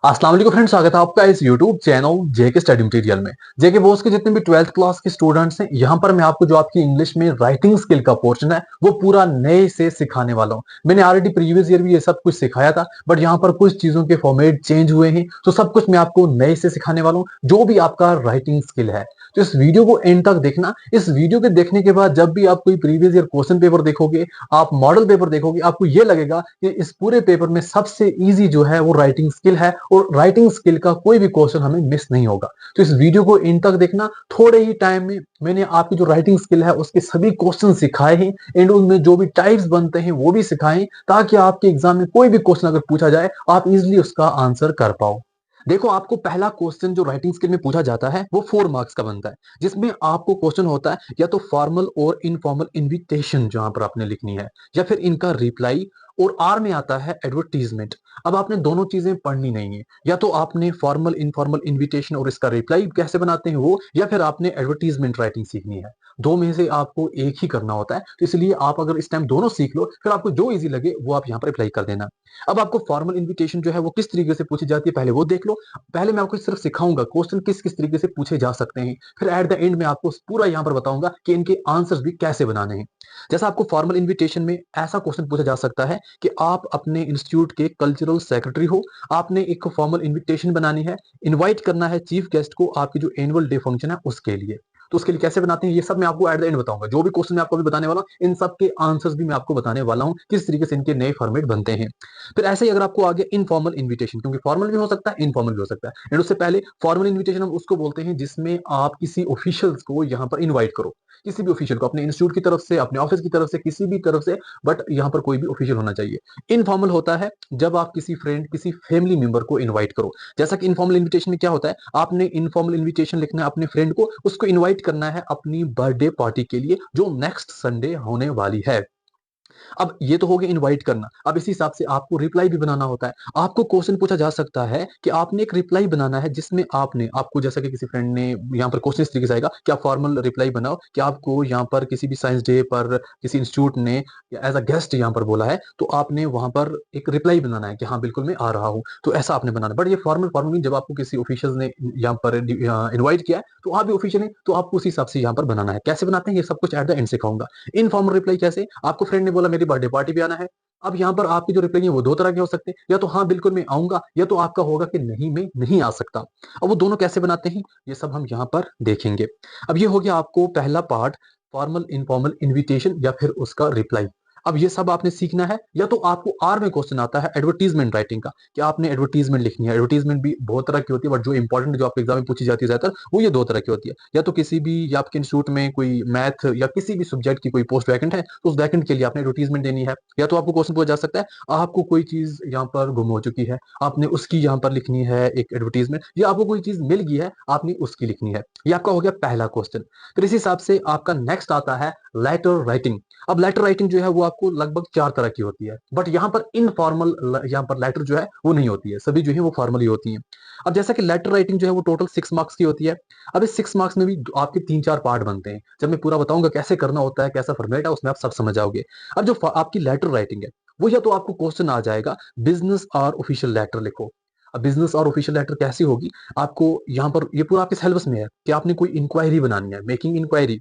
अस्सलाम वालेकुम फ्रेंड्स, स्वागत है आपका इस यूट्यूब चैनल जेके स्टडी मटेरियल में। जेके बोस के जितने भी 12th क्लास के स्टूडेंट्स हैं, यहाँ पर मैं आपको जो आपकी इंग्लिश में राइटिंग स्किल का पोर्शन है वो पूरा नए से सिखाने वाला हूँ। मैंने ऑलरेडी प्रीवियस ईयर भी ये सब कुछ सिखाया था, बट यहाँ पर कुछ चीजों के फॉर्मेट चेंज हुए हैं, तो सब कुछ मैं आपको नए से सिखाने वाला हूँ जो भी आपका राइटिंग स्किल है। तो इस वीडियो को एंड तक देखना। इस वीडियो के देखने के बाद जब भी आप कोई प्रीवियस ईयर क्वेश्चन पेपर देखोगे, आप मॉडल पेपर देखोगे, आपको ये लगेगा कि इस पूरे पेपर में सबसे इजी जो है वो राइटिंग स्किल है और राइटिंग स्किल का कोई भी क्वेश्चन हमें मिस नहीं होगा। तो इस वीडियो को एंड तक देखना। थोड़े ही टाइम में मैंने आपकी जो राइटिंग स्किल है उसके सभी क्वेश्चन सिखाए हैं एंड उनमें जो भी टाइप्स बनते हैं वो भी सिखाए हैं, ताकि आपके एग्जाम में कोई भी क्वेश्चन अगर पूछा जाए आप इजिली उसका आंसर कर पाओ। देखो, आपको पहला क्वेश्चन जो राइटिंग स्किल में पूछा जाता है वो 4 मार्क्स का बनता है, जिसमें आपको क्वेश्चन होता है या तो फॉर्मल और इनफॉर्मल इनविटेशन जहां पर आपने लिखनी है, या फिर इनका रिप्लाई, और आर में आता है एडवर्टीजमेंट। अब आपने दोनों चीजें पढ़नी नहीं है, या तो आपने फॉर्मल इनफॉर्मल इनविटेशन और इसका रिप्लाई कैसे बनाते हैं वो, या फिर आपने एडवर्टीजमेंट राइटिंग सीखनी है। दो में से आपको एक ही करना होता है, तो इसलिए आप अगर इस टाइम दोनों सीख लो, फिर आपको जो इजी लगे वो आप यहाँ पर अप्लाई कर देना। अब आपको फॉर्मल इन्विटेशन जो है वो किस तरीके से पूछी जाती है पहले वो देख लो। पहले मैं आपको सिर्फ सिखाऊंगा क्वेश्चन किस किस तरीके से पूछे जा सकते हैं, फिर एट द एंड में आपको पूरा यहाँ पर बताऊंगा कि इनके आंसर्स भी कैसे बनाने हैं। जैसा आपको फॉर्मल इन्विटेशन में ऐसा क्वेश्चन पूछा जा सकता है कि आप अपने इंस्टीट्यूट के कल्चरल सेक्रेटरी हो, आपने एक फॉर्मल इन्विटेशन बनानी है, इनवाइट करना है चीफ गेस्ट को आपकी जो एनुअल डे फंक्शन है उसके लिए। तो उसके लिए कैसे बनाते हैं ये सब मैं आपको एट द एंड बताऊंगा। जो भी क्वेश्चन मैं आपको अभी बताने वाला हूँ इन सब के आंसर्स भी मैं आपको बताने वाला हूँ, किस तरीके से इनके नए फॉर्मेट बनते हैं। फिर ऐसे ही अगर आपको आगे इनफॉर्मल इन्विटेशन, क्योंकि फॉर्मल भी हो सकता है इनफॉर्मल भी हो सकता है, एंड उससे पहले फॉर्मल इन्विटेशन हम उसको बोलते हैं जिसमें आप किसी ऑफिशियल्स को यहाँ पर इनवाइट करो, किसी भी ऑफिशियल को, अपने इंस्टीट्यूट की तरफ से, अपने ऑफिस की तरफ से, किसी भी तरफ से, बट यहाँ पर कोई भी ऑफिशियल होना चाहिए। इनफॉर्मल होता है जब आप किसी फ्रेंड, किसी फैमिली मेंबर को इनवाइट करो। जैसा कि इनफॉर्मल इन्विटेशन में क्या होता है, आपने इनफॉर्मल इन्विटेशन लिखना है अपने फ्रेंड को, उसको इनवाइट करना है अपनी बर्थडे पार्टी के लिए जो नेक्स्ट संडे होने वाली है। अब ये तो हो गया इनवाइट करना। अब इसी हिसाब से आपको रिप्लाई भी बनाना होता है। आपको क्वेश्चन पूछा जा सकता है कि आपने एक रिप्लाई बनाना है जिसमें आपने, आपको जैसा कि किसी फ्रेंड ने, यहाँ पर क्वेश्चन इस तरीके से आएगा कि आप फॉर्मल रिप्लाई बनाओ कि आपको यहाँ पर किसी भी साइंस डे पर किसी इंस्टीट्यूट ने एज अ गेस्ट यहाँ पर बोला है, तो आपने वहां पर एक रिप्लाई बनाना है कि हाँ बिल्कुल मैं आ रहा हूँ, तो ऐसा आपने बनाना। बट ये फॉर्मल फॉर्मल जब आपको किसी ऑफिशियल ने यहाँ पर इन्वाइट किया है तो आप भी ऑफिशियल है, तो आपको उसी हिसाब से यहाँ पर बनाना है। कैसे बनाते हैं ये सब कुछ एट द एंड सिखाऊंगा। इनफॉर्मल रिप्लाई कैसे, आपको फ्रेंड ने बोला मेरी बर्थडे पार्टी पे आना है। अब यहाँ पर आपकी जो रिप्लाई है वो दो तरह के हो सकते हैं, या तो हाँ बिल्कुल मैं आऊंगा, या तो आपका होगा कि नहीं मैं नहीं आ सकता। अब वो दोनों कैसे बनाते हैं ये सब हम यहाँ पर देखेंगे। अब ये हो गया आपको पहला पार्ट, फॉर्मल इनफॉर्मल इन्विटेशन या फिर उसका रिप्लाई। अब ये सब आपने सीखना है। या तो आपको आर में क्वेश्चन आता है एडवर्टीजमेंट राइटिंग का, कि आपने एडवर्टीजमेंट लिखनी है। एडवर्टीजमेंट भी बहुत तरह की होती है, बट जो इंपॉर्टेंट जो आपके एग्जाम में पूछी जाती है ज्यादातर वो ये दो तरह की होती है। या तो किसी भी, या आपके इंस्टीट्यूट में कोई मैथ या किसी भी सब्जेक्ट की कोई पोस्ट वैकेंट है तो उस वैकेंट के लिए आपने एडवर्टीजमेंट देनी है। या तो आपको क्वेश्चन पूछा जा सकता है आपको कोई चीज यहाँ पर गुम हो चुकी है, आपने उसकी यहाँ पर लिखनी है एक एडवर्टीजमेंट, या आपको कोई चीज मिल गई है आपने उसकी लिखनी है। ये आपका हो गया पहला क्वेश्चन। फिर इस हिसाब से आपका नेक्स्ट आता है लेटर राइटिंग। अब लेटर राइटिंग जो है वो आपको लगभग 4 तरह की होती है, बट यहाँ पर इनफॉर्मल, यहाँ पर लेटर जो है वो नहीं होती है, सभी जो है वो फॉर्मल ही होती है। अब जैसा कि लेटर राइटिंग जो है वो टोटल 6 मार्क्स की होती है। अब इस 6 मार्क्स में भी आपके 3-4 पार्ट बनते हैं। जब मैं पूरा बताऊंगा कैसे करना होता है, कैसा फॉर्मेट है, उसमें आप सब समझ जाओगे। अब जो आपकी लेटर राइटिंग है वो, या तो आपको क्वेश्चन आ जाएगा बिजनेस और ऑफिशियल लेटर लिखो। अब बिजनेस और ऑफिशियल लेटर कैसी होगी, आपको यहाँ पर ये पूरा आपके सिलेबस में है कि आपने कोई इंक्वायरी बनानी है, मेकिंग इंक्वायरी।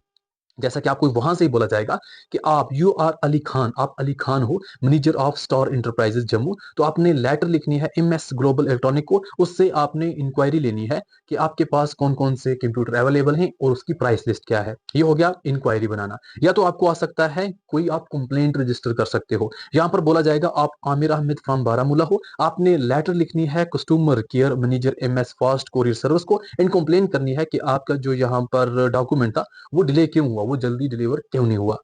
जैसा कि आपको वहां से ही बोला जाएगा कि आप, यू आर अली खान, आप अली खान हो, manager of star enterprises Jammu, तो आपने लेटर लिखनी है एमएस ग्लोबल इलेक्ट्रॉनिक को, उससे आपने इंक्वायरी लेनी है कि आपके पास कौन कौन से कंप्यूटर अवेलेबल हैं और उसकी प्राइस लिस्ट क्या है। ये हो गया इंक्वायरी बनाना। या तो आपको आ सकता है कोई, आप कंप्लेंट रजिस्टर कर सकते हो। यहाँ पर बोला जाएगा आप आमिर अहमद फ्रॉम बारामूला हो, आपने लेटर लिखनी है customer care manager MS fast courier service को, एंड कंप्लेन करनी है कि आपका जो यहाँ पर डॉक्यूमेंट था वो डिले क्यों हुआ, वो जल्दी डिलीवर क्यों नहीं हुआ।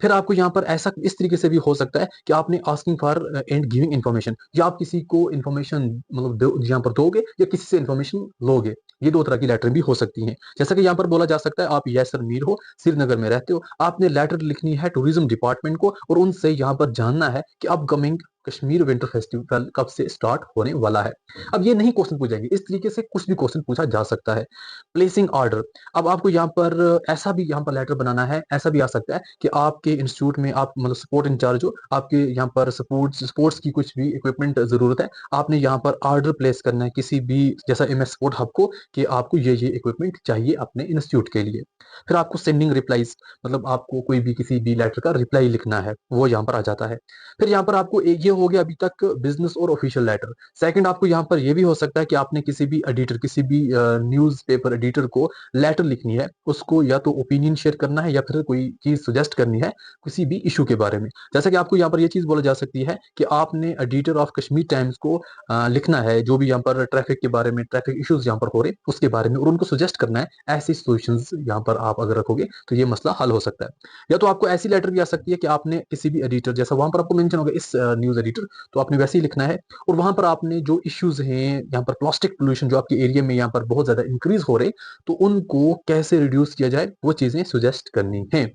फिर आपको यहाँ पर ऐसा इस तरीके से भी हो सकता है कि आपने asking for and giving information, या आप किसी को इन्फॉर्मेशन मतलब यहाँ पर दोगे या किसी से इन्फॉर्मेशन लोगे। ये दो तरह की लेटर भी हो सकती हैं। जैसा कि यहाँ पर बोला जा सकता है आप यसर मीर हो, श्रीनगर में रहते हो, आपने लेटर लिखनी है टूरिज्म डिपार्टमेंट को और उनसे यहाँ पर जानना है कि अपकमिंग कश्मीर विंटर फेस्टिवल कब से स्टार्ट होने वाला है। अब ये नहीं क्वेश्चन पूछेंगे, इस तरीके से कुछ भी क्वेश्चन पूछा जा सकता है। प्लेसिंग ऑर्डर, अब आपको यहाँ पर ऐसा भी यहाँ पर लेटर बनाना है, ऐसा भी आ सकता है कि आपके इंस्टीट्यूट में आप मतलब सपोर्ट इंचार्ज हो, आपके यहाँ पर स्पोर्ट्स की कुछ भी इक्विपमेंट जरूरत है, आपने यहाँ पर ऑर्डर प्लेस करना है किसी भी जैसा MS स्पोर्ट हब को कि आपको ये इक्विपमेंट चाहिए अपने इंस्टीट्यूट के लिए। फिर आपको सेंडिंग रिप्लाईज, मतलब आपको कोई भी किसी भी लेटर का रिप्लाई लिखना है, वो यहाँ पर आ जाता है। फिर यहाँ पर आपको ये हो गया अभी तक बिजनेस और ऑफिशियल लेटर। सेकंड आपको यहाँ पर ये भी हो सकता है कि आपने किसी भी एडिटर, किसी भी न्यूज पेपर एडिटर को लेटर लिखनी है, उसको या तो ओपिनियन शेयर करना है या फिर कोई चीज सजेस्ट करनी है किसी भी इशू के बारे में। जैसा कि आपको यहाँ पर ये चीज बोला जा सकती है कि आपने एडिटर ऑफ कश्मीर टाइम्स को लिखना है जो भी यहाँ पर ट्रैफिक के बारे में, ट्रैफिक इश्यूज यहाँ पर हो रहे उसके बारे में, और उनको सजेस्ट करना है। ऐसी सॉल्यूशंस यहाँ पर आप अगर रखोगे तो ये मसला हल हो सकता है। या तो आपको ऐसी लेटर भी आ सकती है कि आपने किसी भी एडिटर, जैसा वहां पर आपको मेंशन होगा इस न्यूज एडिटर, तो आपने वैसे ही लिखना है, और वहां पर आपने जो इश्यूज हैं यहाँ पर प्लास्टिक पोल्यूशन जो आपके एरिया में यहाँ पर बहुत ज्यादा इंक्रीज हो रहे, तो उनको कैसे रिड्यूस किया जाए वो चीजें सुजेस्ट करनी है।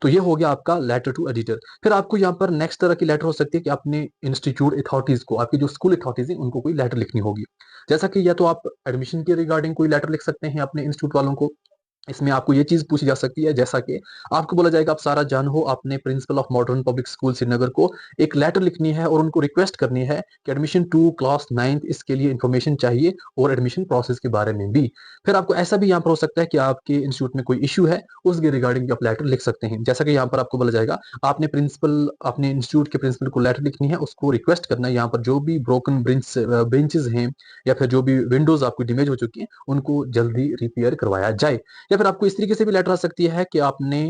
तो ये हो गया आपका लेटर टू एडिटर। फिर आपको यहाँ पर नेक्स्ट तरह की लेटर हो सकती है कि अपने इंस्टीट्यूट अथॉरिटीज को, आपकी जो स्कूल अथॉरिटीज है उनको कोई लेटर लिखनी होगी। जैसा कि या तो आप एडमिशन के रिगार्डिंग कोई लेटर लिख सकते हैं अपने इंस्टीट्यूट वालों को, इसमें आपको ये चीज पूछी जा सकती है जैसा कि आपको बोला जाएगा आप सारा जान हो, आपने principle of modern public school Srinagar को एक लेटर लिखनी है और उनको रिक्वेस्ट करनी है कि एडमिशन टू क्लास 9th इसके लिए इंफॉर्मेशन चाहिए और एडमिशन प्रोसेस के बारे में भी। फिर आपको ऐसा भी यहाँ पर हो सकता है कि आपके इंस्टीट्यूट में कोई इशू है, उसके रिगार्डिंग आप लेटर लिख सकते हैं। जैसा कि यहाँ पर आपको बोला जाएगा आपने प्रिंसिपल, अपने इंस्टीट्यूट के प्रिंसिपल को लेटर लिखनी है, उसको रिक्वेस्ट करना है यहाँ पर जो भी ब्रोकन बेंचेस हैं या फिर जो भी विंडोज आपकी डैमेज हो चुकी है उनको जल्दी रिपेयर करवाया जाए। या फिर आपको इस तरीके से भी लेटर आ सकती है कि आपने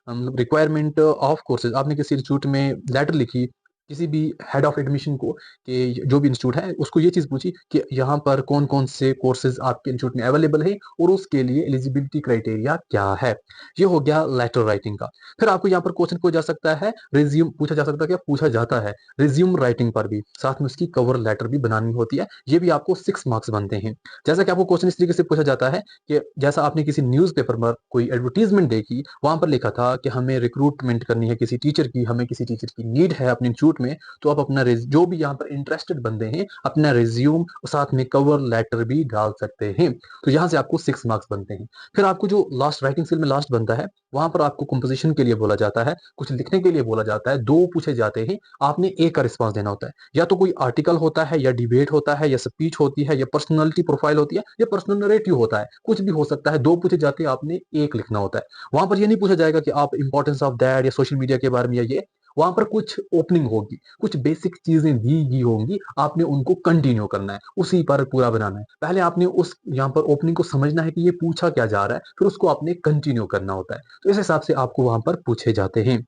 रिक्वायरमेंट ऑफ कोर्सेज, आपने किसी इंस्टीट्यूट में लेटर लिखी किसी भी हेड ऑफ एडमिशन को कि जो भी इंस्टीट्यूट है उसको ये चीज पूछी कि यहाँ पर कौन कौन से कोर्सेज आपके इंस्टीट्यूट में अवेलेबल है और उसके लिए एलिजिबिलिटी क्राइटेरिया क्या है। ये हो गया लेटर राइटिंग का। फिर आपको यहाँ पर क्वेश्चन पूछा जा सकता है, रिज्यूम पूछा जा सकता है, क्या पूछा जाता है रिज्यूम राइटिंग पर भी, साथ में उसकी कवर लेटर भी बनानी होती है। ये भी आपको 6 मार्क्स बनते हैं। जैसा कि आपको क्वेश्चन इस तरीके से पूछा जाता है कि जैसा आपने किसी न्यूज़पेपर पर कोई एडवर्टीजमेंट देखी, वहां पर लिखा था कि हमें रिक्रूटमेंट करनी है किसी टीचर की, हमें किसी टीचर की नीड है अपने इंस्टीट्यूट में, तो आप अपना जो भी यहाँ पर इंटरेस्टेड बंदे हैं अपना रिज्यूम साथ में कवर लेटर भी डाल सकते हैं। तो यहाँ से आपको 6 मार्क्स बनते हैं। फिर आपको जो लास्ट राइटिंग स्किल में लास्ट बनता है, वहां पर आपको कंपोजिशन के लिए बोला जाता है, कुछ लिखने के लिए बोला जाता है, 2 पूछे जाते हैं, आपने एक का रिस्पॉन्स देना होता है। या तो कोई आर्टिकल होता है या डिबेट होता है या स्पीच होती है या पर्सनैलिटी प्रोफाइल होती है या पर्सनल नरेटिव होता है, कुछ भी हो सकता है। 2 पूछे जाते हैं, आपने एक लिखना होता है। वहां पर ये नहीं पूछा जाएगा कि आप इंपॉर्टेंस ऑफ दैट या सोशल मीडिया के बारे में या ये, वहां पर कुछ ओपनिंग होगी, कुछ बेसिक चीजें दी गई होंगी, आपने उनको कंटिन्यू करना है, उसी पर पूरा बनाना है। पहले आपने उस यहाँ पर ओपनिंग को समझना है कि ये पूछा क्या जा रहा है, फिर उसको आपने कंटिन्यू करना होता है। तो इस हिसाब से आपको वहां पर पूछे जाते हैं।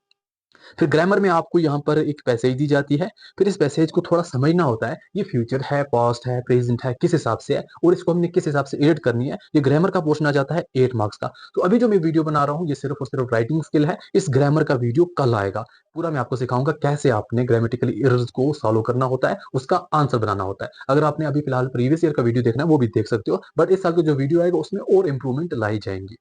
फिर ग्रामर में आपको यहाँ पर एक पैसेज दी जाती है, फिर इस पैसेज को थोड़ा समझना होता है, ये फ्यूचर है, पास्ट है, प्रेजेंट है, किस हिसाब से है और इसको हमने किस हिसाब से एडिट करनी है। ये ग्रामर का पोर्शन आ जाता है 8 मार्क्स का। तो अभी जो मैं वीडियो बना रहा हूँ ये सिर्फ और सिर्फ राइटिंग स्किल है, इस ग्रामर का वीडियो कल आएगा। पूरा मैं आपको सिखाऊंगा कैसे आपने ग्रामेटिकल एरर्स को सॉल्व करना होता है, उसका आंसर बनाना होता है। अगर आपने अभी फिलहाल प्रीवियस ईयर का वीडियो देखना है वो भी देख सकते हो, बट इस साल का जो वीडियो आएगा उसमें और इंप्रूवमेंट लाई जाएंगी।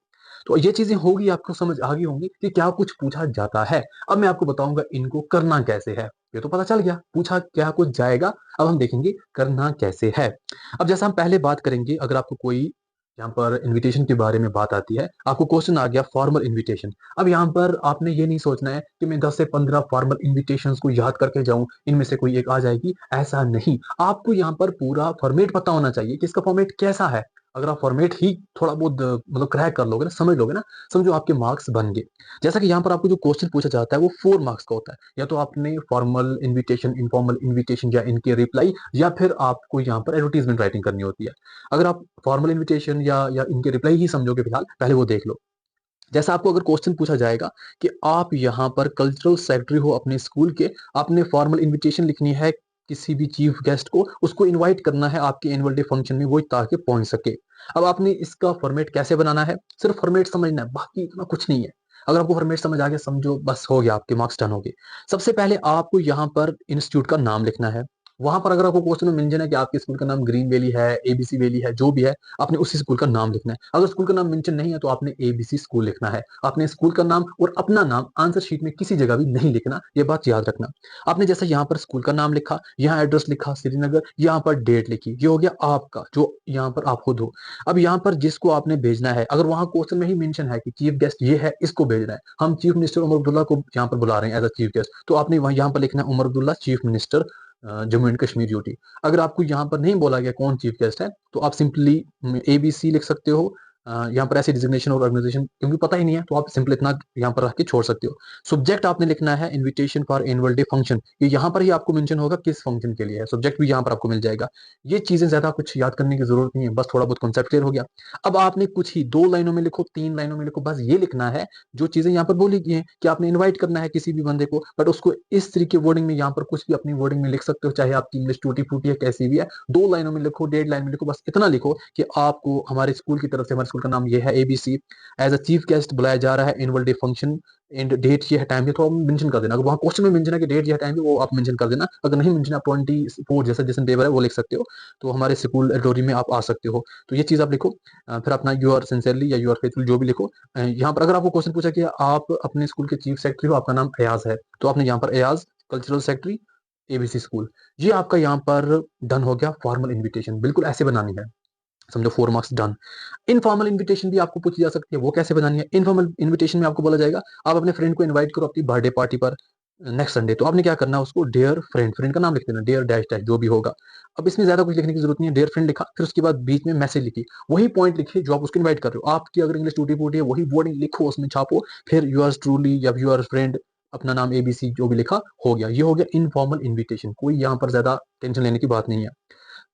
तो ये चीजें होगी, आपको समझ आ गई होंगी कि क्या कुछ पूछा जाता है। अब मैं आपको बताऊंगा इनको करना कैसे है। ये तो पता चल गया पूछा क्या कुछ जाएगा, अब हम देखेंगे करना कैसे है। अब जैसा हम पहले बात करेंगे, अगर आपको कोई यहाँ पर इनविटेशन के बारे में बात आती है, आपको क्वेश्चन आ गया फॉर्मल इनविटेशन। अब यहाँ पर आपने ये नहीं सोचना है कि मैं 10 से 15 फॉर्मल इनविटेशंस को याद करके जाऊं, इनमें से कोई एक आ जाएगी, ऐसा नहीं। आपको यहाँ पर पूरा फॉर्मेट पता होना चाहिए कि इसका फॉर्मेट कैसा है। अगर आप फॉर्मेट ही थोड़ा बहुत मतलब क्रैक कर लोगे ना, समझ लोगे ना, समझो आपके मार्क्स बन गए। जैसा कि यहाँ पर आपको जो क्वेश्चन पूछा जाता है वो 4 मार्क्स का होता है। या तो आपने फॉर्मल इनविटेशन, इनफॉर्मल इनविटेशन या इनके रिप्लाई, या फिर आपको यहाँ पर एडवर्टीजमेंट राइटिंग करनी होती है। अगर आप फॉर्मल इनविटेशन या इनके रिप्लाई ही समझोगे फिलहाल, पहले वो देख लो। जैसा आपको अगर क्वेश्चन पूछा जाएगा कि आप यहाँ पर कल्चरल सेक्रेटरी हो अपने स्कूल के, आपने फॉर्मल इनविटेशन लिखनी है किसी भी चीफ गेस्ट को, उसको इनवाइट करना है आपके एनुअल डे फंक्शन में, वो ताकि पहुंच सके। अब आपने इसका फॉर्मेट कैसे बनाना है, सिर्फ फॉर्मेट समझना है, बाकी इतना कुछ नहीं है। अगर आपको फॉर्मेट समझ आ गया, समझो बस हो गया, आपके मार्क्स डन हो गए। सबसे पहले आपको यहाँ पर इंस्टीट्यूट का नाम लिखना है, वहां पर अगर आपको क्वेश्चन में मेंशन है कि आपके स्कूल का नाम ग्रीन वैली है, एबीसी वैली है, जो भी है, आपने उसी स्कूल का नाम लिखना है। अगर स्कूल का नाम मेंशन नहीं है तो आपने एबीसी स्कूल लिखना है। आपने स्कूल का नाम और अपना नाम आंसर शीट में किसी जगह भी नहीं लिखना, ये बात याद रखना। आपने जैसे यहाँ पर स्कूल का नाम लिखा, यहाँ एड्रेस लिखा श्रीनगर, यहाँ पर डेट लिखी, ये हो गया आपका, जो यहाँ पर आप खुद हो। अब यहाँ पर जिसको आपने भेजना है, अगर वहां क्वेश्चन में ही मेंशन है कि चीफ गेस्ट ये है, इसको भेजना है, हम चीफ मिनिस्टर उमर अब्दुल्ला को यहाँ पर बुला रहे हैं एज अ चीफ गेस्ट, तो आपने वहां यहाँ पर लिखना है Omar Abdullah chief minister Jammu and Kashmir UT. अगर आपको यहाँ पर नहीं बोला गया कौन चीफ गेस्ट है, तो आप सिंपली एबीसी लिख सकते हो। यहाँ पर ऐसे डिजिग्नेशन और ऑर्गेनाइजेशन क्योंकि पता ही नहीं है, तो आप सिंपल इतना यहाँ पर रख के छोड़ सकते हो। सब्जेक्ट आपने लिखना है invitation for annual day function, ये यहाँ पर ही आपको मेंशन होगा किस फंक्शन के लिए है, सब्जेक्ट भी यहाँ पर आपको मिल जाएगा। ये चीजें ज्यादा कुछ याद करने की जरूरत नहीं है, बस थोड़ा बहुत कॉन्सेप्ट क्लियर हो गया। अब आपने कुछ ही 2 लाइनों में लिखो, 3 लाइनों में लिखो, बस ये लिखना है जो चीजें यहाँ पर बोली गई हैं कि आपने इन्वाइट करना है किसी भी बंदे को, बट उसको इस तरीके वर्डिंग में यहाँ पर कुछ भी अपनी वर्डिंग में लिख सकते हो, चाहे आपकी इंग्लिश टूटी फूटी है कैसी भी है। 2 लाइनों में लिखो, 1.5 लाइन में लिखो, बस इतना लिखो कि आपको हमारे स्कूल की तरफ से, हमारे स्कूल का नाम ये है ABC, as a chief guest बुलाया जा रहा है, annual day function and date ये है, टाइम ये, तो आप मेंशन कर देना। अगर वहाँ क्वेश्चन में मेंशन है कि डेट या टाइम है, वो आप मेंशन कर देना। अगर नहीं मेंशन, आप 24 जैसा जिस पेपर है वो लिख सकते हो, तो हमारे स्कूल एडोरी में आप आ सकते हो। तो ये चीज आप लिखो। फिर अपना यू आर सिंसियरली या यू आर फेथफुल जो भी लिखो। यहाँ पर अगर आपको क्वेश्चन पूछा कि आप अपने स्कूल के चीफ सेक्रेटरी हो, आपका नाम अयाज है, तो आपने यहाँ पर Ayaz cultural secretary ABC school, ये आपका यहाँ पर डन हो गया। फॉर्मल इन्विटेशन बिल्कुल ऐसे बनानी है, समझो 4 मार्क्स डन। इनफॉर्मल इन्विटेशन भी आपको पूछी जा सकती है, वो कैसे बनानी है। इनफॉर्मल इन्विटेशन में आपको बोला जाएगा आप अपने फ्रेंड को इनवाइट करो अपनी बर्थडे पार्टी पर नेक्स्ट संडे, तो आपने क्या करना है, उसको डियर फ्रेंड, फ्रेंड का नाम लिख देना, डियर डैश डैश जो भी होगा। अब इसमें ज्यादा कुछ लिखने की जरूरत नहीं है, डियर फ्रेंड लिखा, फिर उसके बाद बीच में मैसेज लिखी, वही पॉइंट लिखिए जो आप उसको इन्वाइट कर रहे हो। आपकी अगर इंग्लिश टूटी फूटी है, वही वर्डिंग लिखो, उसमें छापो, फिर यू आर ट्रूली या यू आर फ्रेंड, अपना नाम एबीसी जो भी लिखा, हो गया। ये हो गया इनफॉर्मल इन्विटेशन, कोई यहाँ पर ज्यादा टेंशन लेने की बात नहीं है।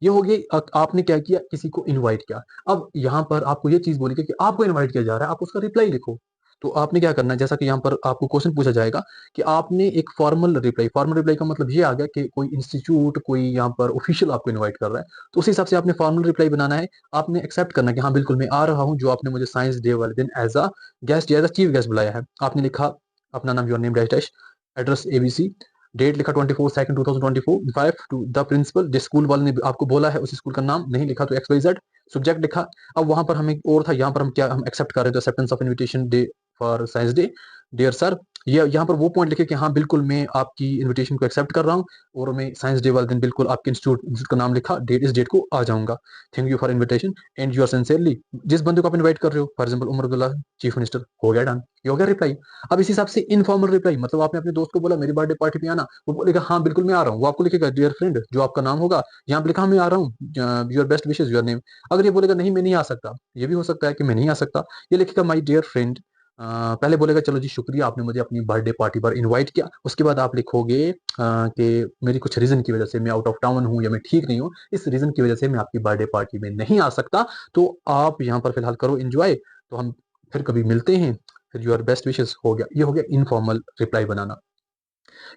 ये हो गई, आपने क्या किया, किसी को इनवाइट किया। अब यहाँ पर आपको ये चीज बोली कि आपको इनवाइट किया जा रहा है, आप उसका रिप्लाई लिखो। तो आपने क्या करना है, जैसा कि यहाँ पर आपको क्वेश्चन पूछा जाएगा कि आपने एक फॉर्मल रिप्लाई, फॉर्मल रिप्लाई का मतलब ये आ गया कि कोई इंस्टीट्यूट, कोई यहाँ पर ऑफिशियल आपको इनवाइट कर रहा है, तो उस हिसाब से आपने फॉर्मल रिप्लाई बनाना है। आपने एक्सेप्ट करना है कि हाँ बिल्कुल मैं आ रहा हूँ, जो आपने मुझे साइंस डे वाले दिन as a guest, as a chief guest बुलाया है। आपने लिखा अपना नाम, your name dash dash, address ABC, date लिखा 24/2/2024, फाइव टू द प्रिंसिपल, जिस स्कूल वाले ने आपको बोला है उस स्कूल का नाम नहीं लिखा तो XYZ, सब्जेक्ट लिखा। अब वहां पर हमें और था, यहाँ पर हम क्या, हम एक्सेप्ट कर रहे थे acceptance of invitation day for science day, dear sir. ये यहाँ पर वो पॉइंट लिखे कि हाँ बिल्कुल मैं आपकी इनविटेशन को एक्सेप्ट कर रहा हूँ, और मैं साइंस डे वाले दिन बिल्कुल आपके इंस्टीट्यूट का नाम लिखा, डेट इस डेट को आ जाऊंगा। Thank you for invitation and you are sincerely, जिस बंदे को आप इनवाइट कर रहे हो, for example Omar Abdullah chief minister, हो गया डन, ये हो गया रिप्लाई। अब इस हिसाब से इनफॉर्मल रिप्लाई, मतलब आपने अपने दोस्त को बोला मेरी बर्थडे पार्टी पे आना, वो बोलेगा हाँ बिल्कुल मैं आ रहा हूँ, वो आपको लिखेगा डियर फ्रेंड, जो आपका नाम होगा, यहाँ पे लिखा मैं आ रहा हूँ, your best wishes your name. अगर ये बोलेगा नहीं मैं नहीं आ सकता, ये भी हो सकता है कि मैं नहीं आ सकता, ये लिखेगा माई डियर फ्रेंड। पहले बोलेगा चलो जी शुक्रिया आपने मुझे अपनी बर्थडे पार्टी पर इनवाइट किया, उसके बाद आप लिखोगे कि मेरी कुछ रीजन की वजह से मैं आउट ऑफ टाउन हूँ या मैं ठीक नहीं हूँ, इस रीजन की वजह से मैं आपकी बर्थडे पार्टी में नहीं आ सकता, तो आप यहाँ पर फिलहाल करो एंजॉय, तो हम फिर कभी मिलते हैं। फिर योर बेस्ट विशेस, हो गया, ये हो गया इनफॉर्मल रिप्लाई बनाना।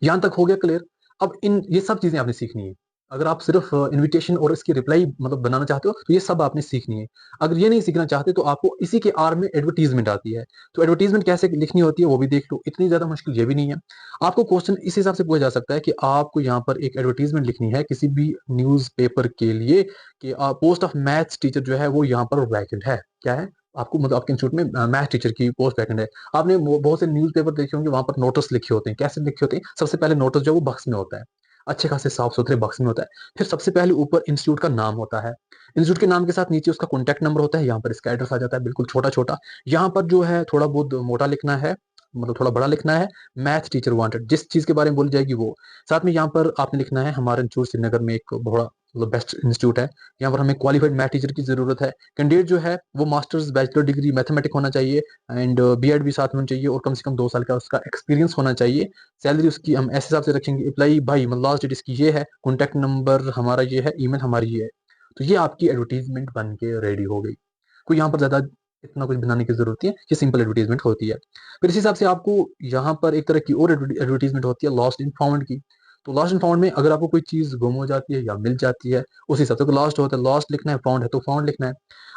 यहां तक हो गया क्लियर। अब इन ये सब चीजें आपने सीखनी है। अगर आप सिर्फ इनविटेशन और इसकी रिप्लाई मतलब बनाना चाहते हो, तो ये सब आपने सीखनी है। अगर ये नहीं सीखना चाहते, तो आपको इसी के आर में एडवर्टीजमेंट आती है, तो एडवर्टीजमेंट कैसे लिखनी होती है वो भी देख लो, इतनी ज्यादा मुश्किल ये भी नहीं है। आपको क्वेश्चन इस हिसाब से पूछा जा सकता है कि आपको यहाँ पर एक एडवर्टीजमेंट लिखनी है किसी भी न्यूज पेपर के लिए कि पोस्ट ऑफ मैथ्स टीचर जो है वो यहाँ पर वैकेंट है, क्या है, आपको मतलब आपके इंस्टीट्यूट में मैथ टीचर की पोस्ट वैकेंट है। आपने बहुत से न्यूज़पेपर देखे होंगे, वहां पर नोटिस लिखे होते हैं, कैसे लिखे होते हैं, सबसे पहले नोटिस जो है वो बक्स में होता है, अच्छे खासे साफ सुथरे बक्स में होता है। फिर सबसे पहले ऊपर इंस्टीट्यूट का नाम होता है, इंस्टीट्यूट के नाम के साथ नीचे उसका कॉन्टैक्ट नंबर होता है, यहाँ पर इसका एड्रेस आ जाता है बिल्कुल छोटा छोटा। यहाँ पर जो है थोड़ा बहुत मोटा लिखना है, मतलब थोड़ा बड़ा लिखना है, मैथ टीचर वांटेड, जिस चीज के बारे में बोली जाएगी वो। साथ में यहाँ पर आपने लिखना है हमारे इंस्टीट्यूट श्रीनगर में एक बड़ा मतलब बेस्ट इंस्टीट्यूट है, यहाँ पर हमें क्वालिफाइड मैथ टीचर की जरूरत है। कैंडिडेट जो है वो मास्टर्स बैचलर डिग्री मैथमेटिक होना चाहिए, एंड बीएड भी साथ में होना चाहिए, और कम से कम 2 साल का उसका एक्सपीरियंस होना चाहिए। सैलरी उसकी हम ऐसे हिसाब से रखेंगे, अप्लाई भाई मतलब लास्ट डेट इसकी ये है, कॉन्टैक्ट नंबर हमारा ये है, ईमेल हमारी ये है। तो ये आपकी एडवर्टीजमेंट बन के रेडी हो गई। कोई यहाँ पर ज्यादा इतना कुछ बनाने की जरूरत नहीं है, ये सिंपल एडवर्टीजमेंट होती है। फिर इस हिसाब से आपको यहाँ पर एक तरह की और एडवर्टीजमेंट होती है लॉस्ट इन फाउंड की। तो लॉस्ट एंड फाउंड में अगर आपको कोई चीज गुम हो जाती है या मिल जाती है, उस हिसाब से लॉस्ट होता है लॉस्ट लिखना है, फाउंड है तो फाउंड लिखना है।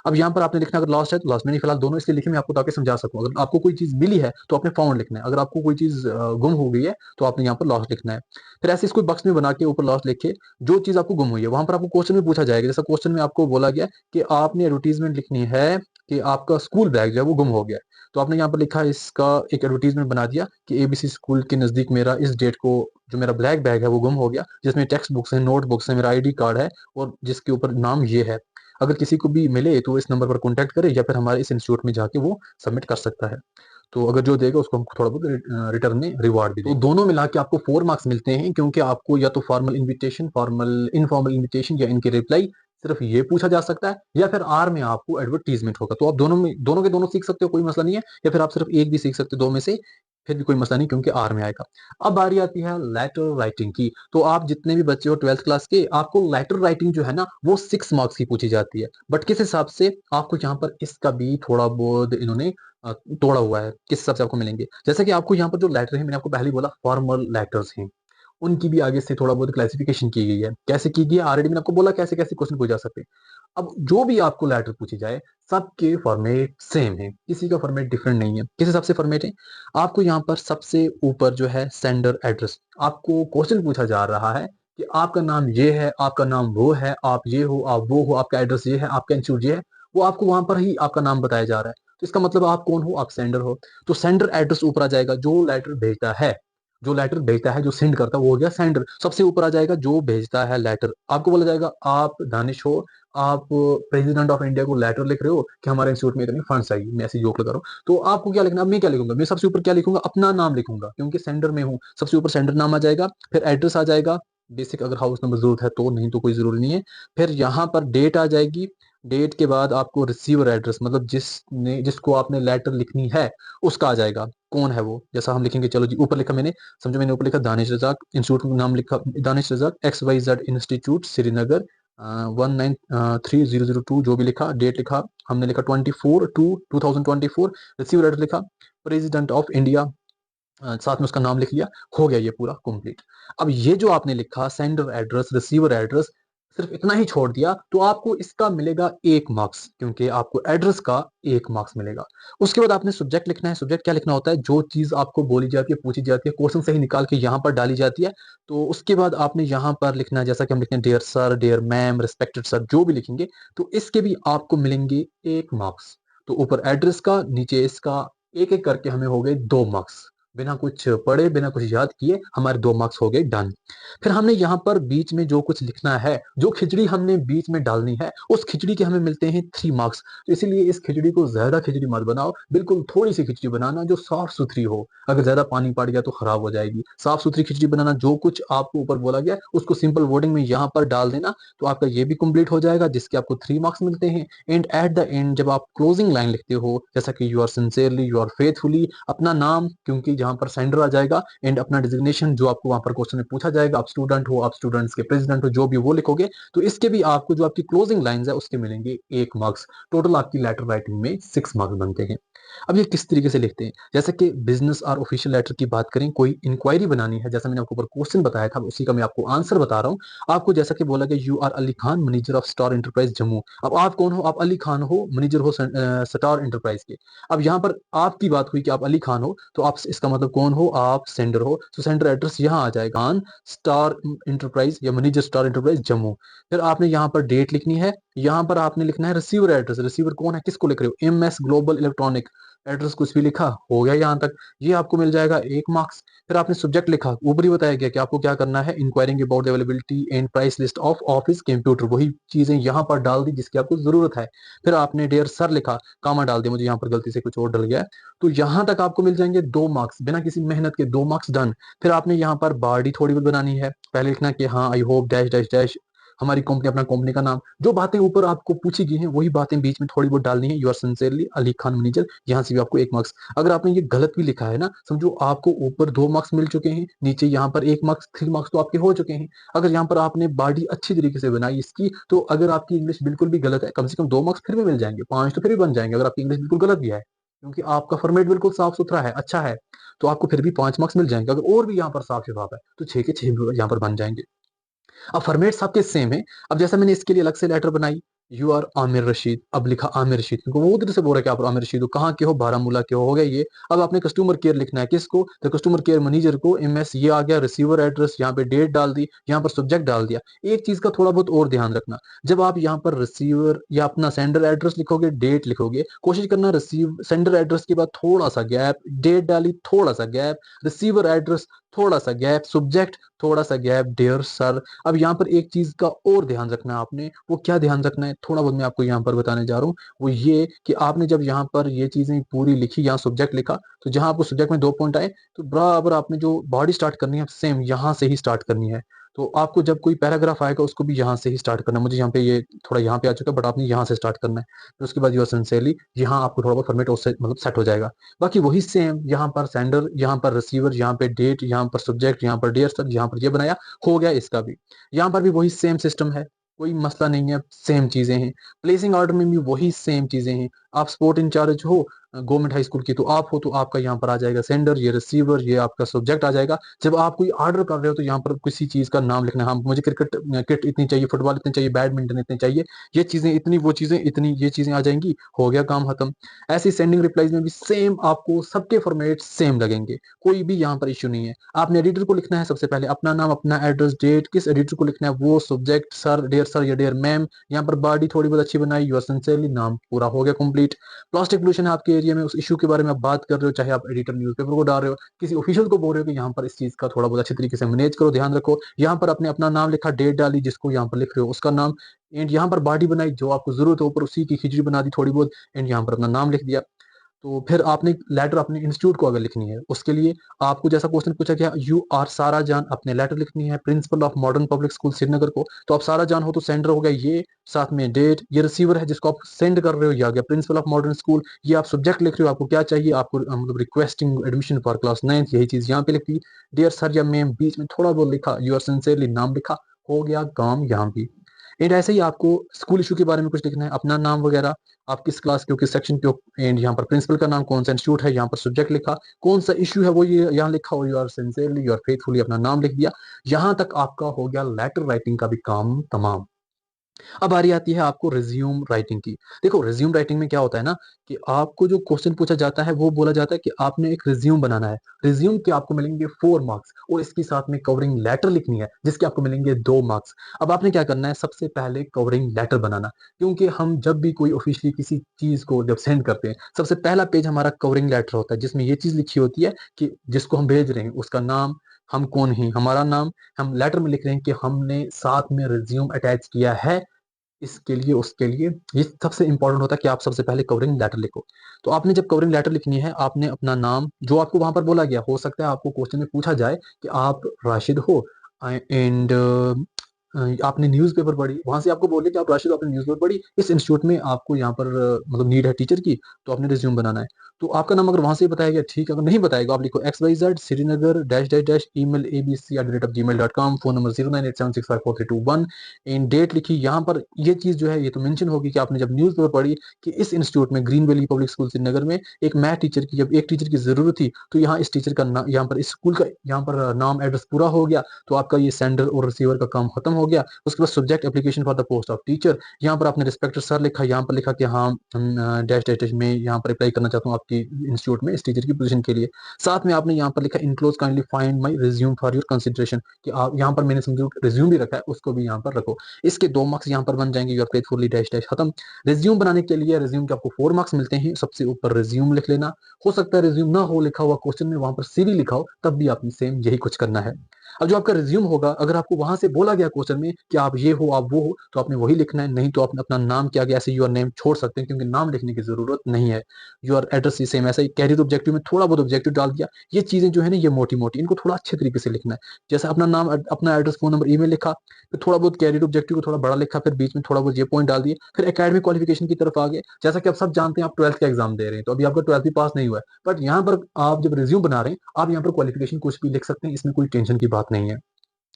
अब यहाँ पर आपने लिखना, अगर लॉस्ट है तो लॉस्ट, मैंने फिलहाल दोनों इसलिए लिखे मैं आपको ताकि समझा सकूं। अगर आपको कोई चीज मिली है तो आपने फाउंड लिखना है, अगर आपको कोई चीज गुम हो गई है तो आपने यहाँ पर लॉस्ट लिखना है। फिर ऐसे इसको बक्स में बना के ऊपर लॉस्ट लिखे, जो चीज आपको गुम हुई है वहां पर आपको क्वेश्चन में पूछा जाएगा। जैसा क्वेश्चन में आपको बोला गया कि आपने एडवर्टीजमेंट लिखनी है कि आपका स्कूल बैग जो है वो गुम हो गया है। तो आपने यहाँ पर लिखा इसका एक एडवर्टीजमेंट बना दिया कि एबीसी स्कूल के नजदीक मेरा इस डेट को जो मेरा ब्लैक बैग है वो गुम हो गया, जिसमें टेक्स्ट बुक्स है, नोट बुक्स है, मेरा आईडी कार्ड है और जिसके ऊपर नाम ये है। अगर किसी को भी मिले तो इस नंबर पर कॉन्टैक्ट करे या फिर हमारे इस इंस्टीट्यूट में जाके वो सबमिट कर सकता है। तो अगर जो देगा उसको हम थोड़ा बहुत रिटर्न में रिवार्ड भी देंगे। तो दोनों मिला के आपको 4 मार्क्स मिलते हैं, क्योंकि आपको या तो formal invitation, formal informal invitation या इनके रिप्लाई सिर्फ ये पूछा जा सकता है, या फिर आर में आपको एडवर्टीजमेंट होगा। तो आप दोनों में, दोनों के दोनों सीख सकते हो, कोई मसला नहीं है, या फिर आप सिर्फ एक भी सीख सकते हो दो में से, फिर भी कोई मसला नहीं क्योंकि आर में आएगा। अब बारी आती है लेटर राइटिंग की। तो आप जितने भी बच्चे हो 12th क्लास के, आपको लेटर राइटिंग जो है ना वो 6 मार्क्स की पूछी जाती है। बट किस हिसाब से, आपको यहाँ पर इसका भी थोड़ा बहुत इन्होंने तोड़ा हुआ है, किस हिसाब से आपको मिलेंगे। जैसे कि आपको यहाँ पर जो लेटर है, मैंने आपको पहले ही बोला फॉर्मल लेटर्स हैं, उनकी भी आगे से थोड़ा बहुत क्लासिफिकेशन की गई है। कैसे की गई है ऑलरेडी मैंने आपको बोला, कैसे कैसे क्वेश्चन पूछे जा सकते हैं। अब जो भी आपको लेटर पूछी जाए, सबके फॉर्मेट सेम है, किसी का फॉर्मेट डिफरेंट नहीं है। किस हिसाब से फॉर्मेट है, आपको यहाँ पर सबसे ऊपर जो है सेंडर एड्रेस, आपको क्वेश्चन पूछा जा रहा है कि आपका नाम ये है, आपका नाम वो है, आप ये हो, आप वो हो, आपका एड्रेस ये है, आपका इंस्टीट्यूट ये है, वो आपको वहां पर ही आपका नाम बताया जा रहा है। तो इसका मतलब आप कौन हो, आप सेंडर हो। तो सेंडर एड्रेस ऊपर आ जाएगा, जो लेटर भेजता है, जो लेटर भेजता है, जो सेंड करता है वो हो गया सेंडर। सबसे ऊपर आ जाएगा जो भेजता है लेटर, आपको बोला जाएगा आप दानिश हो, आप प्रेसिडेंट ऑफ इंडिया को लेटर लिख रहे हो कि हमारे इंस्टीट्यूट में इतने फंड्स चाहिए, मैं ऐसे जोक लगा रहा हूँ। तो आपको क्या लिखना, अब मैं क्या लिखूंगा, मैं सबसे ऊपर क्या लिखूंगा, अपना नाम लिखूंगा क्योंकि सेंडर में हूँ। सबसे ऊपर सेंडर नाम आ जाएगा, फिर एड्रेस आ जाएगा, बेसिक अगर हाउस नंबर जरूरत है तो, नहीं तो कोई जरूरी नहीं है। फिर यहाँ पर डेट आ जाएगी, डेट के बाद आपको रिसीवर एड्रेस, मतलब जिसको आपने लेटर लिखनी है उसका आ जाएगा, कौन है वो। जैसा हम लिखेंगे, चलो जी ऊपर लिखा मैंने, समझो मैंने ऊपर लिखा दानिश रजाक, इंस्टीट्यूट का नाम लिखा दानिश रजाक XYZ इंस्टीट्यूट श्रीनगर 193002, जो भी लिखा, डेट लिखा हमने, लिखा 24/2/2024, रिसीवर एड्रेस लिखा प्रेसिडेंट ऑफ इंडिया, साथ में उसका नाम लिख लिया, हो गया ये पूरा कंप्लीट। अब ये जो आपने लिखा सेंडर एड्रेस, रिसीवर एड्रेस, सिर्फ इतना ही छोड़ दिया तो आपको इसका मिलेगा 1 मार्क्स, क्योंकि आपको एड्रेस का 1 मार्क्स मिलेगा। उसके बाद आपने सब्जेक्ट लिखना है। सब्जेक्ट क्या लिखना होता है, जो चीज आपको बोली जाती है, पूछी जाती है, क्वेश्चन से ही निकाल के यहाँ पर डाली जाती है। तो उसके बाद आपने यहाँ पर लिखना है, जैसा कि हम लिखते हैं dear sir, dear ma'am, respected sir, जो भी लिखेंगे तो इसके भी आपको मिलेंगे 1 मार्क्स। तो ऊपर एड्रेस का, नीचे इसका, एक एक करके हमें हो गए 2 मार्क्स। बिना कुछ पढ़े, बिना कुछ याद किए हमारे 2 मार्क्स हो गए डन। फिर हमने यहाँ पर बीच में जो कुछ लिखना है, जो खिचड़ी हमने बीच में डालनी है, उस खिचड़ी के हमें मिलते हैं 3 मार्क्स। तो इसीलिए इस खिचड़ी को ज्यादा खिचड़ी मत बनाओ, बिल्कुल थोड़ी सी खिचड़ी बनाना जो साफ सुथरी हो। अगर ज्यादा पानी पड़ गया तो खराब हो जाएगी। साफ सुथरी खिचड़ी बनाना, जो कुछ आपको ऊपर बोला गया उसको सिंपल वर्डिंग में यहाँ पर डाल देना, तो आपका ये भी कंप्लीट हो जाएगा, जिसके आपको 3 मार्क्स मिलते हैं। एंड एट द एंड जब आप क्लोजिंग लाइन लिखते हो, जैसा कि you are sincerely, you are faithfully, अपना नाम, क्योंकि जहां पर सेंडर आ जाएगा, एंड अपना डिजिग्नेशन जो आपको वहां पर क्वेश्चन में पूछा जाएगा, आप स्टूडेंट हो, आप स्टूडेंट्स के प्रेसिडेंट हो, जो भी वो लिखोगे, तो इसके भी आपको जो आपकी क्लोजिंग लाइंस है उसके मिलेंगे 1 मार्क्स। टोटल आपकी लेटर राइटिंग में 6 मार्क्स बनते हैं। अब ये किस तरीके से लिखते हैं, जैसे कि बिजनेस और ऑफिशियल लेटर की बात करें, कोई इंक्वायरी बनानी है, जैसा मैंने आपको ऊपर क्वेश्चन बताया था उसी का मैं आपको आंसर बता रहा हूँ। आपको जैसा कि बोला गया, you are Ali Khan, manager of star enterprise Jammu. अब आप कौन हो, आप अली खान हो, मैनेजर हो स्टार इंटरप्राइज के। अब यहाँ पर आपकी बात हुई कि आप अली खान हो, तो आप इसका मतलब कौन हो, आप सेंडर हो। तो सेंडर एड्रेस यहाँ आ जाएगा, खान स्टार इंटरप्राइज या मैनेजर स्टार इंटरप्राइज जम्मू। फिर आपने यहाँ पर डेट लिखनी है, यहाँ पर आपने लिखना है रिसीवर एड्रेस, रिसीवर कौन है, किसको लिख रहे हो, MS ग्लोबल इलेक्ट्रॉनिक, एड्रेस कुछ भी लिखा, हो गया यहाँ तक, ये आपको मिल जाएगा 1 मार्क्स। फिर आपने सब्जेक्ट लिखा, ऊपर ही बताया गया कि आपको क्या करना है, enquiring about the availability and price list of office computer, वही चीजें यहाँ पर डाल दी जिसकी आपको जरूरत है। फिर आपने डियर सर लिखा, कामा डाल दिया, मुझे यहाँ पर गलती से कुछ और डल गया है। तो यहाँ तक आपको मिल जाएंगे 2 मार्क्स, बिना किसी मेहनत के 2 मार्क्स डन। फिर आपने यहाँ पर बॉडी थोड़ी बहुत बनानी है, पहले लिखना कि हाँ I hope dash dash dash, हमारी कंपनी, अपना कंपनी का नाम, जो बातें ऊपर आपको पूछी गई हैं वही बातें बीच में थोड़ी बहुत डालनी है। You are sincerely Ali Khan manager, यहाँ से भी आपको 1 मार्क्स। अगर आपने ये गलत भी लिखा है ना, समझो आपको ऊपर 2 मार्क्स मिल चुके हैं, नीचे यहाँ पर 1 मार्क्स, 3 मार्क्स तो आपके हो चुके हैं। अगर यहाँ पर आपने बॉडी अच्छी तरीके से बनाई इसकी, तो अगर आपकी इंग्लिश बिल्कुल भी गलत है, कम से कम 2 मार्क्स फिर भी मिल जाएंगे, 5 तो फिर भी बन जाएंगे अगर आपकी इंग्लिश बिल्कुल गलत भी है। क्योंकि आपका फॉर्मेट बिल्कुल साफ सुथरा है, अच्छा है, तो आपको फिर भी 5 मार्क्स मिल जाएंगे। अगर और भी यहाँ पर साफ शफाफ है तो 6 के 6 यहाँ पर बन जाएंगे। अब फॉर्मेट्स आपके सेम है। अब जैसा मैंने इसके लिए अलग से लेटर बनाई, यू आर आमिर रशीद, अब लिखा आमिर रशीद, क्योंकि वो उधर से बोल रहा है कि आप आमिर रशीद हो, कहाँ के हो, बारामूला के हो गया ये। अब आपने कस्टमर केयर लिखना है, किसको, तो कस्टमर केयर मैनेजर को, एमएस ये आ गया, रिसीवर एड्रेस, यहाँ पे डेट डाल दी, यहाँ पर सब्जेक्ट डाल दिया। एक चीज का थोड़ा बहुत और ध्यान रखना, जब आप यहाँ पर रिसीवर या अपना सेंडर एड्रेस लिखोगे, डेट लिखोगे, कोशिश करना रिसीव सेंडर एड्रेस के बाद थोड़ा सा गैप, डेट डाली थोड़ा सा गैप, रिसीवर एड्रेस थोड़ा सा गैप, सब्जेक्ट थोड़ा सा गैप, डियर सर। अब यहाँ पर एक चीज का और ध्यान रखना है आपने, वो क्या ध्यान रखना है, थोड़ा बहुत मैं आपको यहाँ पर बताने जा रहा हूँ। वो ये कि आपने जब यहाँ पर ये चीजें पूरी लिखी, यहाँ सब्जेक्ट लिखा, तो जहां आपको सब्जेक्ट में 2 पॉइंट आए, तो बराबर आपने जो बॉडी स्टार्ट करनी है सेम यहाँ से ही स्टार्ट करनी है। तो आपको जब कोई पैराग्राफ आएगा उसको भी यहाँ से ही स्टार्ट करना है। मुझे यहाँ पे ये थोड़ा यहाँ पे आ चुका है, बट आपने यहाँ से स्टार्ट करना है। फिर उसके बाद यूर सिंसियरली, यहाँ आपको थोड़ा बहुत फॉर्मेट उससे मतलब सेट हो जाएगा। बाकी वही सेम, यहाँ पर सेंडर, यहाँ पर रिसीवर, यहाँ पे डेट, यहाँ पर सब्जेक्ट, यहाँ पर डियर सर, यहाँ पर ये बनाया, हो गया इसका भी। यहाँ पर भी वही सेम सिस्टम है, कोई मसला नहीं है, सेम चीजें हैं। प्लेसिंग ऑर्डर में भी वही सेम चीजें हैं। आप स्पोर्ट इंचार्ज हो गवर्नमेंट हाई स्कूल की, तो आप हो तो आपका यहाँ पर आ जाएगा सेंडर, ये रिसीवर, ये आपका सब्जेक्ट आ जाएगा। जब आप कोई ऑर्डर कर रहे हो तो यहाँ पर किसी चीज का नाम लिखना है, हाँ मुझे क्रिकेट किट इतनी चाहिए, फुटबॉल इतनी चाहिए, बैडमिंटन इतनी चाहिए, ये चीजें इतनी, वो चीजें इतनी, ये चीजें आ जाएंगी, हो गया काम खत्म। ऐसी सेंडिंग रिप्लाईज में भी सेम आपको सबके फॉर्मेट सेम लगेंगे, कोई भी यहाँ पर इश्यू नहीं है। आपने एडिटर को लिखना है सबसे पहले अपना नाम, अपना एड्रेस, डेट, किस एडिटर को लिखना है वो, सब्जेक्ट सर या डियर मैम, यहाँ पर बॉडी थोड़ी बहुत अच्छी बनाई, यूर सिंसियरली, नाम पूरा हो गया कंप्लीट। प्लास्टिक पोल्यूशन है आपके एरिया में, उस इशू के बारे में आप बात कर रहे हो, चाहे आप एडिटर न्यूज़पेपर को डाल रहे हो, किसी ऑफिशियल को बोल रहे हो कि यहाँ पर इस चीज का थोड़ा बहुत अच्छे तरीके से मैनेज करो, ध्यान रखो। यहाँ पर आपने अपना नाम लिखा, डेट डाली, जिसको यहाँ पर लिख रहे हो उसका नाम, एंड यहाँ पर बॉडी बनाई, जो आपको जरूरत हो ऊपर उसी की खिचड़ी बना दी थोड़ी बहुत, एंड यहाँ पर अपना नाम लिख दिया। तो फिर आपने लेटर अपने इंस्टीट्यूट को अगर लिखनी है, उसके लिए आपको जैसा क्वेश्चन पूछा गया, यू आर सारा जान, अपने लेटर लिखनी है principle of modern public school Srinagar को, तो आप सारा जान हो तो सेंडर हो गया ये, साथ में डेट, ये रिसीवर है जिसको आप सेंड कर रहे हो, ये आ गया प्रिंसिपल ऑफ मॉडर्न स्कूल। ये आप सब्जेक्ट लिख रहे हो, आपको क्या चाहिए, आपको मतलब रिक्वेस्टिंग एडमिशन फॉर क्लास 9, यही चीज यहाँ पे लिख दी। डियर सर या मैम बीच में थोड़ा बहुत लिखा, यूर सिंसियरली नाम लिखा, हो गया काम यहाँ भी। एंड ऐसे ही आपको स्कूल इशू के बारे में कुछ लिखना है, अपना नाम वगैरह, आप किस क्लास के हो, किस सेक्शन के हो, एंड यहाँ पर प्रिंसिपल का नाम, कौन सा इंस्टीट्यूट है, यहाँ पर सब्जेक्ट लिखा, कौन सा इशू है वो ये यहाँ लिखा, और you are sincerely, you are faithfully अपना नाम लिख दिया। यहाँ तक आपका हो गया लेटर राइटिंग का भी काम तमाम। अब बारी आती है आपको रिज्यूम राइटिंग की। देखो रिज्यूम राइटिंग में क्या होता है ना, कि आपको जो क्वेश्चन पूछा जाता है वो बोला जाता है कि आपने एक रिज्यूम बनाना है। रिज्यूम के आपको मिलेंगे 4 मार्क्स, और इसके साथ में कवरिंग लेटर लिखनी है जिसके आपको मिलेंगे 2 मार्क्स। अब आपने क्या करना है, सबसे पहले कवरिंग लेटर बनाना, क्योंकि हम जब भी कोई ऑफिशियली किसी चीज को जब सेंड करते हैं, सबसे पहला पेज हमारा कवरिंग लेटर होता है, जिसमें ये चीज लिखी होती है कि जिसको हम भेज रहे हैं उसका नाम, हम कौन हैं, हमारा नाम, हम लेटर में लिख रहे हैं कि हमने साथ में रिज्यूम अटैच किया है इसके लिए उसके लिए। ये सबसे इंपॉर्टेंट होता है कि आप सबसे पहले कवरिंग लेटर लिखो। तो आपने जब कवरिंग लेटर लिखनी है, आपने अपना नाम जो आपको वहां पर बोला गया, हो सकता है आपको क्वेश्चन में पूछा जाए कि आप राशिद हो, एंड आपने न्यूज़पेपर पढ़ी, वहां से आपको बोले कि आप राशिद हो, आपने न्यूज़पेपर पढ़ी, इस इंस्टीट्यूट में आपको यहाँ पर मतलब नीड है टीचर की, तो आपने रिज्यूम बनाना है। तो आपका नाम अगर वहां से बताया गया ठीक है, अगर नहीं बताएगा आप लिखो XYZ Srinagar dash dash dash email abc@gmail.com, phone number 0987654321, इन डेट लिखी। यहाँ पर ये चीज जो है ये तो मेंशन होगी कि आपने जब न्यूज़पेपर पढ़ी कि इस इंस्टीट्यूट में green valley public school Srinagar में एक मैथ टीचर की, जब एक टीचर की जरूरत थी, तो यहाँ इस टीचर का नाम, यहाँ पर इस स्कूल का यहाँ पर नाम एड्रेस पूरा हो गया, तो आपका ये सेंडर और रिसीवर का काम खत्म हो गया। उसके बाद subject application for the post of teacher, यहाँ पर आपने रिस्पेक्टेड सर लिखा, यहाँ पर लिखा कि हाँ डैश डैश डैश में यहाँ पर अप्लाई करना चाहता हूँ आपकी इंस्टीट्यूट में इस टीचर की पोजीशन के लिए। साथ में आपने यहाँ पर लिखा enclose kindly find my resume for your consideration, कि आप यहाँ पर मैंने समझो रिज्यूम भी रखा है, उसको भी यहाँ पर रखो। इसके 2 मार्क्स यहाँ पर बन जाएंगे, यूर फेथफुली डैश डैश खत्म। रिज्यूम बनाने के लिए रिज्यूम के आपको 4 मार्क्स मिलते हैं, सबसे ऊपर रिज्यूम लिख लेना। हो सकता है रिज्यूम ना हो लिखा हुआ क्वेश्चन में, वहां पर सीवी लिखा हो, तब भी आपने सेम यही कुछ करना है। अब जो आपका रिज्यूम होगा, अगर आपको वहां से बोला गया क्वेश्चन में कि आप ये हो आप वो हो, तो आपने वही लिखना है, नहीं तो आपने अपना नाम क्या गया ऐसे यूर नेम छोड़ सकते हैं, क्योंकि नाम लिखने की जरूरत नहीं है। यूर एड्रेस सेम ऐसा ही, कैरियर ऑब्जेक्टिव में थोड़ा बहुत ऑब्जेक्टिव डाल दिया। ये चीजें जो है ना ये मोटी मोटी, इनको थोड़ा अच्छे तरीके से लिखना है। जैसे अपना नाम, अपना एड्रेस, फोन नंबर, ईमेल लिखा, फिर थोड़ा बहुत कैरियर ऑब्जेक्टिव को थोड़ा बड़ा लिखा, फिर बीच में थोड़ा बहुत ये पॉइंट डाल दिए, फिर एकेडमिक क्वालिफिकेशन की तरफ आ गए। जैसा कि आप सब जानते हैं, आप 12th का एग्जाम दे रहे हैं, तो अभी आपका 12th भी पास नहीं हुआ है, बट यहाँ पर आप जब रिज्यूम बना रहे हैं, आप यहाँ पर क्वालिफिकेशन कुछ भी लिख सकते हैं, इसमें कोई टेंशन की बात नहीं है।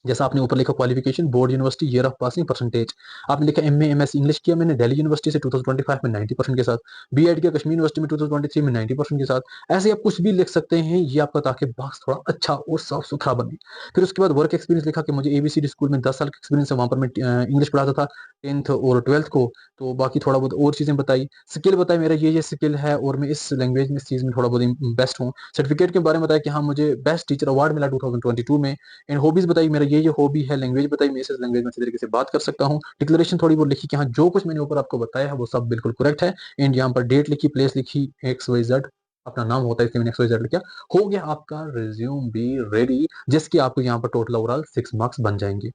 जैसा आपने ऊपर लिखा qualification board university year of passing percentage, आपने लिखा एमए एमएस इंग्लिश किया मैंने दिल्ली यूनिवर्सिटी से 2025 में 90% के साथ, बीएड किया कश्मीर यूनिवर्सिटी में 2023 में 90% के साथ। ऐसे आप कुछ भी लिख सकते हैं ये आपका, ताकि बॉक्स थोड़ा अच्छा और साफ सुथरा बने। फिर उसके बाद वर्क एक्सपीरियंस लिखा कि मुझे एबीसीडी स्कूल में 10 साल का एक्सपीरियंस है, वहां पर मैं इंग्लिश पढ़ाता था 10th और 12th को। तो बाकी थोड़ा बहुत और चीजें बताई, स्किल बताई मेरा ये स्किल है और मैं इस लैंग्वेज में इस चीज में थोड़ा बहुत बेस्ट हूँ। सर्टिफिकेट के बारे में बताया कि हाँ मुझे बेस्ट टीचर अवार्ड मिला 2022 में। एंड हॉबीज बताई मेरा ये हॉबी है, लैंग्वेज बताई मैं इस लैंग्वेज में अच्छे तरीके से बात कर सकता हूँ। डिक्लेरेशन थोड़ी बहुत लिखी कि हाँ जो कुछ मैंने ऊपर आपको बताया है वो सब बिल्कुल करेक्ट है। एंड यहाँ पर डेट लिखी, प्लेस लिखी, XYZ अपना नाम होता है इसलिए मैंने XYZ लिखा। हो गया आपका रिज्यूम भी रेडी, जिसकी आपको यहाँ पर टोटल ओवरऑल 6 मार्क्स बन जाएंगे।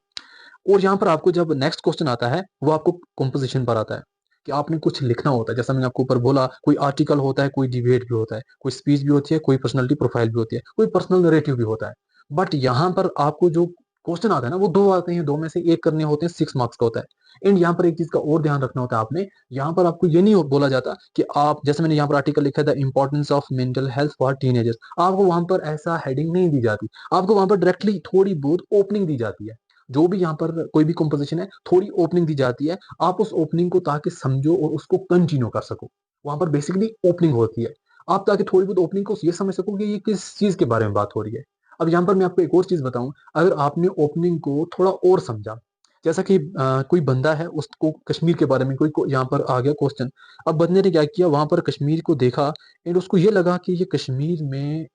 और यहाँ पर आपको जब नेक्स्ट क्वेश्चन आता है वो आपको कंपोजिशन पर आता है कि आपने कुछ लिखना होता है। जैसा मैंने आपको ऊपर बोला, कोई आर्टिकल होता है, कोई डिबेट भी होता है, कोई स्पीच भी होती है, कोई पर्सनालिटी प्रोफाइल भी होती है, कोई पर्सनल नरेटिव भी होता है। बट यहाँ पर आपको जो क्वेश्चन आता है ना वो दो आते हैं, दो में से एक करने होते हैं, 6 मार्क्स का होता है। एंड यहाँ पर एक चीज का और ध्यान रखना होता है आपने, यहाँ पर आपको ये नहीं बोला जाता कि आप, जैसे मैंने यहाँ पर आर्टिकल लिखा है the importance of mental health for teenagers, आपको वहां पर ऐसा हेडिंग नहीं दी जाती, आपको वहां पर डायरेक्टली थोड़ी बहुत ओपनिंग दी जाती है। जो भी यहाँ पर कोई भी कंपोजिशन है थोड़ी ओपनिंग दी जाती है, आप उस ओपनिंग को ताकि समझो और उसको कंटिन्यू कर सको। वहां पर बेसिकली ओपनिंग होती है, आप ताकि थोड़ी बहुत ओपनिंग को ये समझ सको कि ये किस चीज के बारे में बात हो रही है। अब यहाँ पर मैं आपको एक और चीज बताऊं, अगर आपने ओपनिंग को थोड़ा और समझा, जैसा कि कोई बंदा है उसको कश्मीर के बारे में यहाँ पर आ गया क्वेश्चन। अब बंदे ने क्या किया, वहां पर कश्मीर को देखा एंड उसको ये लगा कि ये कश्मीर में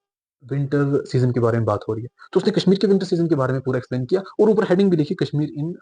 विंटर सीजन के बारे में बात हो रही है, तो उसने कश्मीर के विंटर सीजन के बारे में पूरा एक्सप्लेन किया और ऊपर हेडिंग भी लिखी कश्मीर इन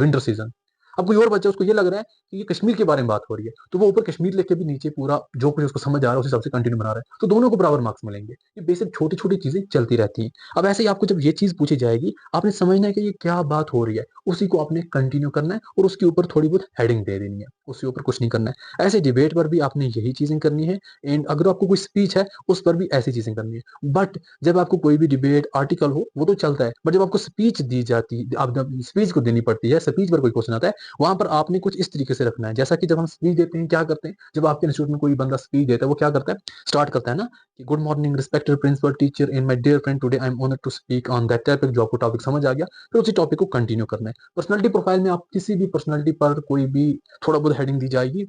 विंटर सीजन। अब कोई और बच्चा, उसको ये लग रहा है कि ये कश्मीर के बारे में बात हो रही है, तो वो ऊपर कश्मीर लिख के भी नीचे पूरा जो कुछ उसको समझ आ रहा है उस हिसाब से कंटिन्यू बना रहा है, तो दोनों को बराबर मार्क्स मिलेंगे। ये बेसिक छोटी छोटी चीजें चलती रहती हैं। अब ऐसे ही आपको जब ये चीज पूछी जाएगी, आपने समझना है कि ये क्या बात हो रही है, उसी को आपने कंटिन्यू करना है और उसके ऊपर थोड़ी बहुत हेडिंग दे देनी है, उसके ऊपर कुछ नहीं करना है। ऐसे डिबेट पर भी आपने यही चीजें करनी है। एंड अगर आपको कोई स्पीच है उस पर भी ऐसी चीजें करनी है। बट जब आपको कोई भी डिबेट आर्टिकल हो वो तो चलता है, बट जब आपको स्पीच दी जाती, आप जब स्पीच को देनी पड़ती है, स्पीच पर कोई क्वेश्चन आता है, वहां पर आपने कुछ इस तरीके से रखना है। जैसा कि जब हम स्पीच देते हैं क्या करते हैं, जब आपके इंस्टीट्यूट में कोई बंदा स्पीच देता है वो क्या करता है, स्टार्ट करता है ना कि good morning respected principal teacher and my dear friend, today I am honoured to speak on that topic. जो आपको टॉपिक समझ आ गया फिर उसी टॉपिक को कंटिन्यू करना है। पर्सनलिटी प्रोफाइल में आप किसी भी पर्सनलिटी पर कोई भी थोड़ा बहुत हेडिंग दी जाएगी,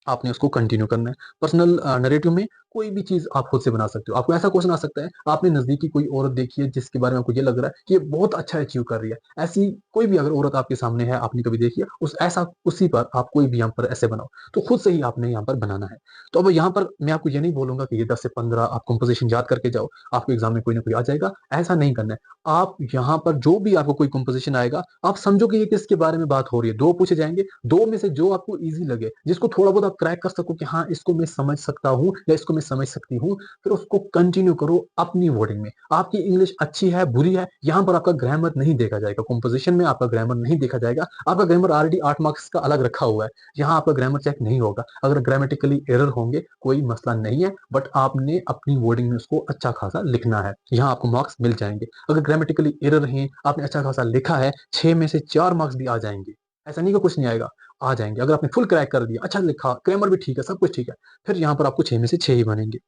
आपने उसको कंटिन्यू करना है। पर्सनल नरेटिव में कोई भी चीज आप खुद से बना सकते हो। आपको ऐसा क्वेश्चन आ सकता है, आपने नजदीकी कोई औरत देखी है जिसके बारे में आपको ये लग रहा है कि ये बहुत अच्छा अचीव कर रही है, ऐसी कोई भी अगर औरत आपके सामने है, आपने कभी देखी है, उस ऐसा उसी पर आप कोई भी यहाँ पर ऐसे बनाओ, तो खुद से ही आपने यहाँ पर बनाना है। तो अब यहाँ पर मैं आपको ये नहीं बोलूंगा कि ये 10 से 15 आप कंपोजिशन याद करके जाओ, आपको एग्जाम में कोई ना कोई आ जाएगा, ऐसा नहीं करना है। आप यहाँ पर जो भी आपको कोई कंपोजिशन आएगा, आप समझो कि ये किसके बारे में बात हो रही है। दो पूछे जाएंगे, दो में से जो आपको इजी लगे, जिसको थोड़ा बहुत आप क्रैक कर सको कि हाँ इसको मैं समझ सकता हूँ या इसको मैं समझ सकती हूँ, फिर उसको कंटिन्यू करो अपनी वर्डिंग में। आपकी इंग्लिश अच्छी है बुरी है, यहाँ पर आपका ग्रामर नहीं देखा जाएगा, कंपोजिशन में आपका ग्रामर नहीं देखा जाएगा। आपका ग्रामर ऑलरेडी 8 मार्क्स का अलग रखा हुआ है, यहाँ आपका ग्रामर चेक नहीं होगा। अगर ग्रामेटिकली एरर होंगे कोई मसला नहीं है, बट आपने अपनी वर्डिंग में उसको अच्छा खासा लिखना है, यहाँ आपको मार्क्स मिल जाएंगे। अगर ग्रामेटिकली एरर है, आपने अच्छा खासा लिखा है, 6 में से 4 मार्क्स भी आ जाएंगे। ऐसा नहीं कि कुछ नहीं आएगा, आ जाएंगे। अगर आपने फुल क्रैक कर दिया, अच्छा लिखा, ग्रामर भी ठीक है, सब कुछ ठीक है, फिर यहाँ पर आपको 6 में से 6 ही बनेंगे।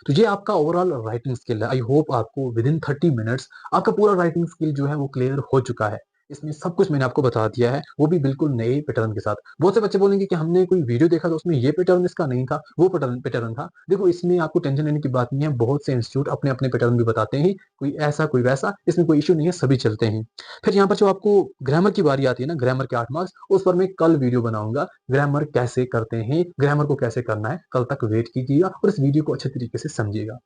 तो ये आपका ओवरऑल राइटिंग स्किल है। आई होप आपको विद इन 30 मिनट्स आपका पूरा राइटिंग स्किल जो है वो क्लियर हो चुका है। इसमें सब कुछ मैंने आपको बता दिया है, वो भी बिल्कुल नए पैटर्न के साथ। बहुत से बच्चे बोलेंगे कि हमने कोई वीडियो देखा तो उसमें ये पैटर्न इसका नहीं था, वो पैटर्न पैटर्न था। देखो इसमें आपको टेंशन लेने की बात नहीं है, बहुत से इंस्टीट्यूट अपने अपने पैटर्न भी बताते हैं, कोई ऐसा कोई वैसा, इसमें कोई इशू नहीं है, सभी चलते हैं। फिर यहाँ पर जो आपको ग्रामर की बारी आती है ना, ग्रामर के 8 मार्क्स, उस पर मैं कल वीडियो बनाऊंगा, ग्रामर कैसे करते हैं, ग्रामर को कैसे करना है। कल तक वेट कीजिएगा और इस वीडियो को अच्छे तरीके से समझिएगा।